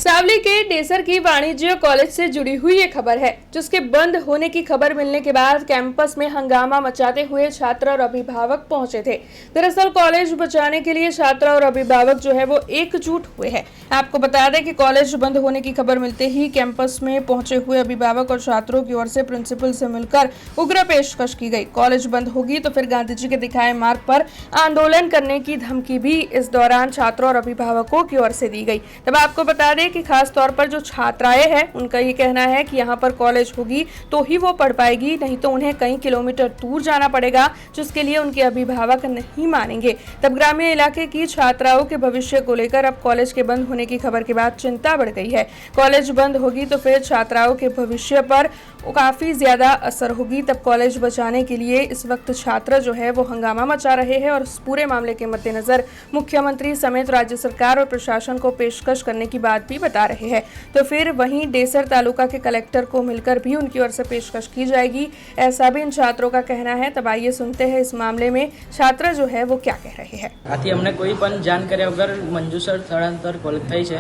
सावली के डेसर की वाणिज्य कॉलेज से जुड़ी हुई ये खबर है, जिसके बंद होने की खबर मिलने के बाद कैंपस में हंगामा मचाते हुए छात्र और अभिभावक पहुंचे थे। दरअसल कॉलेज बचाने के लिए छात्र और अभिभावक जो है वो एकजुट हुए हैं। आपको बता दें कि कॉलेज बंद होने की खबर मिलते ही कैंपस में पहुंचे हुए अभिभावक और छात्रों की ओर से प्रिंसिपल से मिलकर उग्र पेशकश की गई। कॉलेज बंद होगी तो फिर गांधी जी के दिखाए मार्ग पर आंदोलन करने की धमकी भी इस दौरान छात्रों और अभिभावकों की ओर से दी गई। तब आपको बता दें कि खास तौर पर जो छात्राएं हैं उनका ये कहना है कि यहाँ पर कॉलेज होगी तो ही वो पढ़ पाएगी, नहीं तो उन्हें कई किलोमीटर दूर जाना पड़ेगा, जिसके लिए उनके अभिभावक नहीं मानेंगे। तब ग्रामीण इलाके की छात्राओं के भविष्य को लेकर अब कॉलेज के बंद होने की खबर के बाद चिंता बढ़ गई है। कॉलेज बंद होगी तो फिर छात्राओं के भविष्य पर काफी ज्यादा असर होगी। तब कॉलेज बचाने के लिए इस वक्त छात्र जो है वो हंगामा मचा रहे हैं और इस पूरे मामले के मद्देनजर मुख्यमंत्री समेत राज्य सरकार और प्रशासन को पेशकश करने की बात भी बता रहे हैं। तो फिर वहीं डेसर तालुका के कलेक्टर को मिलकर भी उनकी ओर से पेशकश की जाएगी, ऐसा भी इन छात्रों का कहना है। तब आइए सुनते हैं इस मामले में छात्र जो है वो क्या कह रहे हैं। आથી અમને કોઈ પણ જાણ કર્યા વગર મંજુસર સ્થળાંતર કોલેજ થઈ છે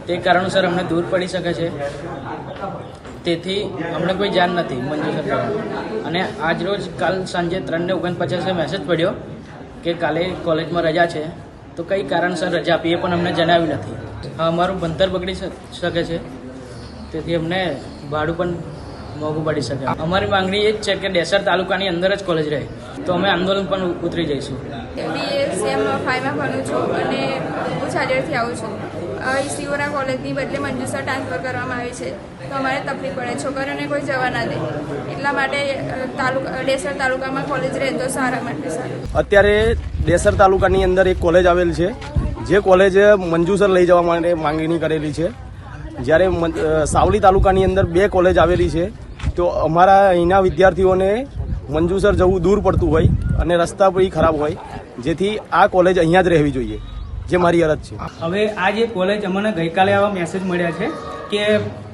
તે કારણોસર અમને દૂર પડી શકે છે, તેથી અમને કોઈ જાણ નથી મંજુસર અને આજ રોજ કાલ સાંજે 3:49 મેસેજ પડ્યો કે કાલે કોલેજમાં રજા છે, તો કઈ કારણસર રજા આપી એ પણ અમને જણાવ્યું નથી। અમારું ભણતર બગડી શકે છે, તેથી અમને ભાડું પણ મોંઘું પડી શકે। અમારી માંગણી એ જ છે કે ડેસર તાલુકાની અંદર જ કોલેજ રહે, તો અમે આંદોલન પણ ઉતરી જઈશું। BSM 5 માં ભણું છું અને હું છાજરથી આવું છું। ઈસીઓના કોલેજની બદલે મંજુસર ટ્રાન્સફર કરવામાં આવી છે, તો અમારે તકલીફ પડે, છોકરીઓને કોઈ જવા ના દે, એટલા માટે ડેસર તાલુકામાં કોલેજ રહે તો સારા માટે સારું। અત્યારે ડેસર તાલુકાની અંદર એક કોલેજ આવેલ છે, જે કોલેજ મંજુસર લઈ જવા માટે માંગણી કરેલી છે। જ્યારે સાવલી તાલુકાની અંદર 2 કોલેજ આવેલી છે, તો અમારા અહીંના વિદ્યાર્થીઓને મંજુસર જવું દૂર પડતું હોય અને રસ્તા પણ ખરાબ હોય, જેથી આ કોલેજ અહીંયા જ રહેવી જોઈએ, જે મારી અરજ છે। હવે આ જે કોલેજ અમને ગઈકાલે આવા મેસેજ મળ્યા છે કે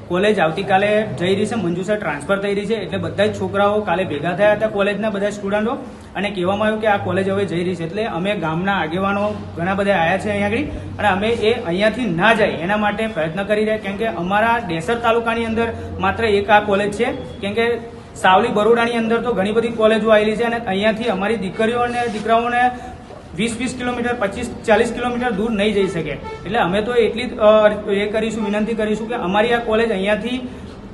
કોલેજ આવતીકાલે જઈ રહી છે, મંજુસર ટ્રાન્સફર થઈ રહી છે, એટલે બધા જ છોકરાઓ કાલે ભેગા થયા હતા કોલેજના બધા સ્ટુડન્ટો, અને કહેવામાં આવ્યું કે આ કોલેજ હવે જઈ રહી છે। એટલે અમે ગામના આગેવાનો ઘણા બધા આવ્યા છે અહીંયા આગળ, અને અમે એ અહીંયાથી ના જાય એના માટે પ્રયત્ન કરી રહ્યા, કેમ કે અમારા ડેસર તાલુકાની અંદર માત્ર એક આ કોલેજ છે, કેમ કે સાવલી બરોડાની અંદર તો ઘણી બધી કોલેજો આવેલી છે, અને અહીંયાથી અમારી દીકરીઓ અને દીકરાઓને 20-20 કિલોમીટર 25-40 કિલોમીટર દૂર નહીં જઈ શકે। એટલે અમે તો એટલી એ કરીશું, વિનંતી કરીશું કે અમારી આ કોલેજ અહીંયાથી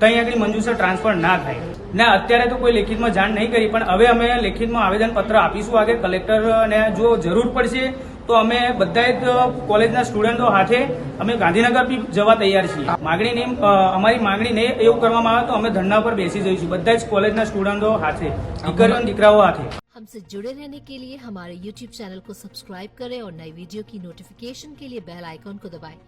ત્યાં આગળ મંજુસર ટ્રાન્સફર ના થાય। ના અત્યારે તો કોઈ લેખિતમાં જાણ નહીં કરી, પણ હવે અમે લેખિતમાં આવેદનપત્ર આપીશું આગળ કલેક્ટરને, જો જરૂર પડશે તો અમે બધા જ કોલેજના સ્ટુડન્ટો હાથે અમે ગાંધીનગર બી જવા તૈયાર છીએ। માગણી નહીં, અમારી માગણી નહીં એવું કરવામાં આવે તો અમે ધરણા પર બેસી જઈશું, બધા જ કોલેજના સ્ટુડન્ટો હાથે, દીકરીઓ અને દીકરાઓ हाथे। हमसे जुड़े रहने के लिए हमारे YouTube चैनल को सब्सक्राइब करें और नई वीडियो की नोटिफिकेशन के लिए बेल आइकॉन को दबाएं।